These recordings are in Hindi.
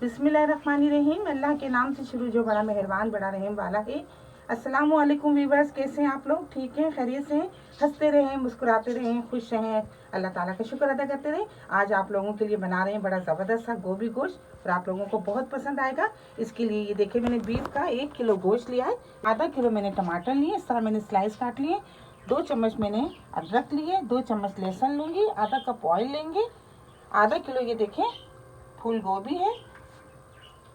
बिस्मिल्लाहिर्रहमानिर्रहीम। अल्लाह के नाम से शुरू जो बड़ा मेहरबान बड़ा रहम वाला है। अस्सलाम वालेकुम वीवर्स, कैसे हैं आप लोग? ठीक हैं, खैरियत से हैं? हंसते रहें, मुस्कुराते रहें, खुश रहें, अल्लाह ताला का शुक्र अदा करते रहें। आज आप लोगों के लिए बना रहे हैं बड़ा ज़बरदस्त सा गोभी गोश्त और आप लोगों को बहुत पसंद आएगा। इसके लिए ये देखिए, मैंने बीफ का 1 किलो गोश्त लिया है, आधा किलो मैंने टमाटर लिए, इस तरह मैंने स्लाइस काट लिए, 2 चम्मच मैंने अदरक लिए, 2 चम्मच लहसुन लूँगी, आधा कप ऑयल लेंगे, आधा किलो ये देखें फूल गोभी है,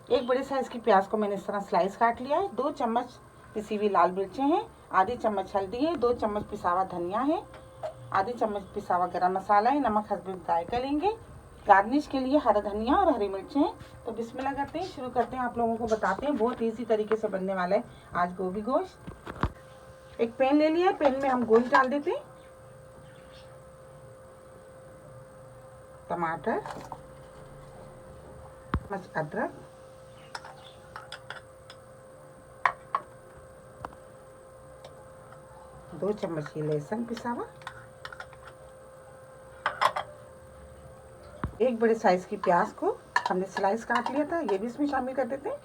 एक बड़े साइज़ की प्याज को मैंने इस तरह स्लाइस काट लिया है, 2 चम्मच पिसी हुई लाल मिर्चें हैं, आधी चम्मच हल्दी है, 2 चम्मच पिसा हुआ धनिया है, आधी चम्मच पिसा हुआ गरम मसाला है, नमक हस्बे जायका लेंगे। गार्निश के लिए हरा धनिया और हरी मिर्चें हैं। तो बिस्मिल्लाह करते हैं, शुरू करते हैं। आप लोगों को बताते हैं, बहुत ईजी तरीके से बनने वाला है आज गोभी गोश्त। एक पैन ले लिया है, पैन में हम गोश्त डाल देते हैं, टमाटर, अदरक, दो चम्मच ये लहसुन पिसा हुआ, एक बड़े साइज की प्याज को हमने स्लाइस काट लिया था, ये भी इसमें शामिल कर देते हैं।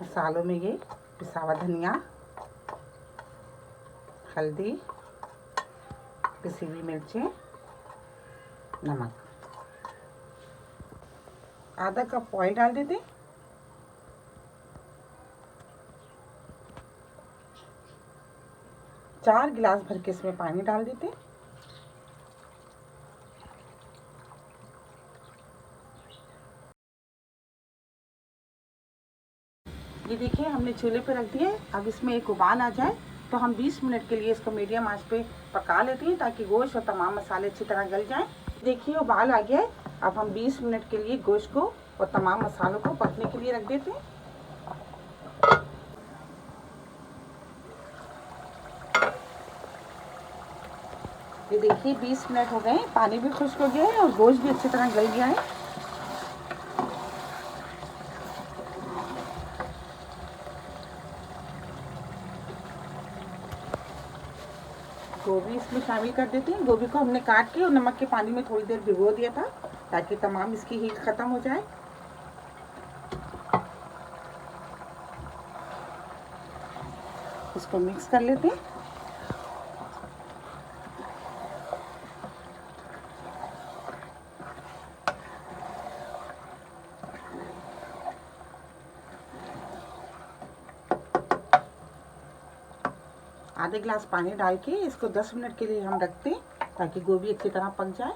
मसालों में ये पिसा हुआ धनिया, हल्दी, पिसी हुई मिर्चें, नमक, आधा कप ऑयल डाल देते, 4 गिलास भर के इसमें पानी डाल देते। ये देखिए, हमने चूल्हे पे रख दिया है। अब इसमें एक उबाल आ जाए तो हम 20 मिनट के लिए इसको मीडियम आंच पे पका लेते हैं ताकि गोश्त और तमाम मसाले अच्छी तरह गल जाएं। देखिए, उबाल आ गया है। अब हम 20 मिनट के लिए गोश्त को और तमाम मसालों को पकने के लिए रख देते हैं। ये देखिए, 20 मिनट हो गए, पानी भी खुश्क हो गया है और गोश्त भी अच्छी तरह गल गया है। गोभी इसमें शामिल कर देते हैं। गोभी को हमने काट के और नमक के पानी में थोड़ी देर भिगो दिया था ताकि तमाम इसकी हीट ख़त्म हो जाए। इसको मिक्स कर लेते हैं। आधे गिलास पानी डाल के इसको 10 मिनट के लिए हम रखते हैं ताकि गोभी अच्छी तरह पक जाए।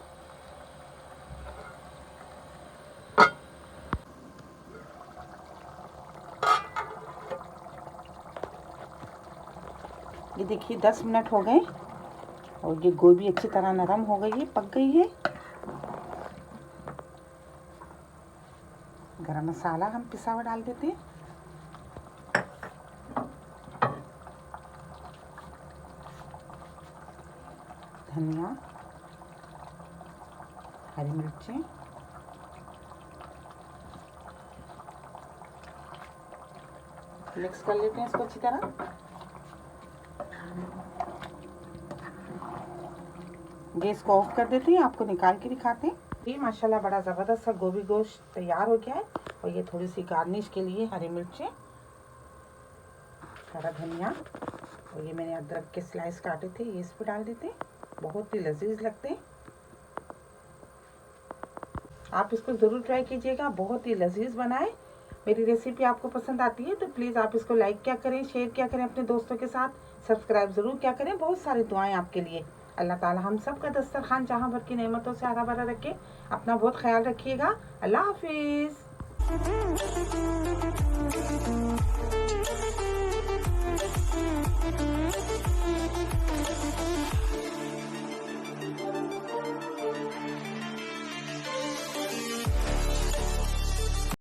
ये देखिए, 10 मिनट हो गए और ये गोभी अच्छी तरह नरम हो गई है, पक गई है। गरम मसाला हम पिसा हुआ डाल देते हैं, धनिया, हरी मिर्चें, मिक्स कर लेते हैं इसको अच्छी तरह। गैस को ऑफ कर देते हैं, आपको निकाल के दिखाते हैं। ये माशाल्लाह बड़ा ज़बरदस्त सा गोभी गोश्त तैयार हो गया है। और ये थोड़ी सी गार्निश के लिए हरी मिर्चें, हरा धनिया और ये मैंने अदरक के स्लाइस काटे थे, ये इस पर डाल देते हैं। बहुत ही लजीज लगते हैं। आप इसको ज़रूर ट्राई कीजिएगा, बहुत ही लजीज बनाए। मेरी रेसिपी आपको पसंद आती है तो प्लीज़ आप इसको लाइक क्या करें, शेयर क्या करें अपने दोस्तों के साथ, सब्सक्राइब ज़रूर क्या करें। बहुत सारी दुआएं आपके लिए। अल्लाह ताला हम सब का दस्तरखान जहाँ भर की नेमतों से हरा भरा रखे। अपना बहुत ख्याल रखिएगा। अल्लाह हाफिज़।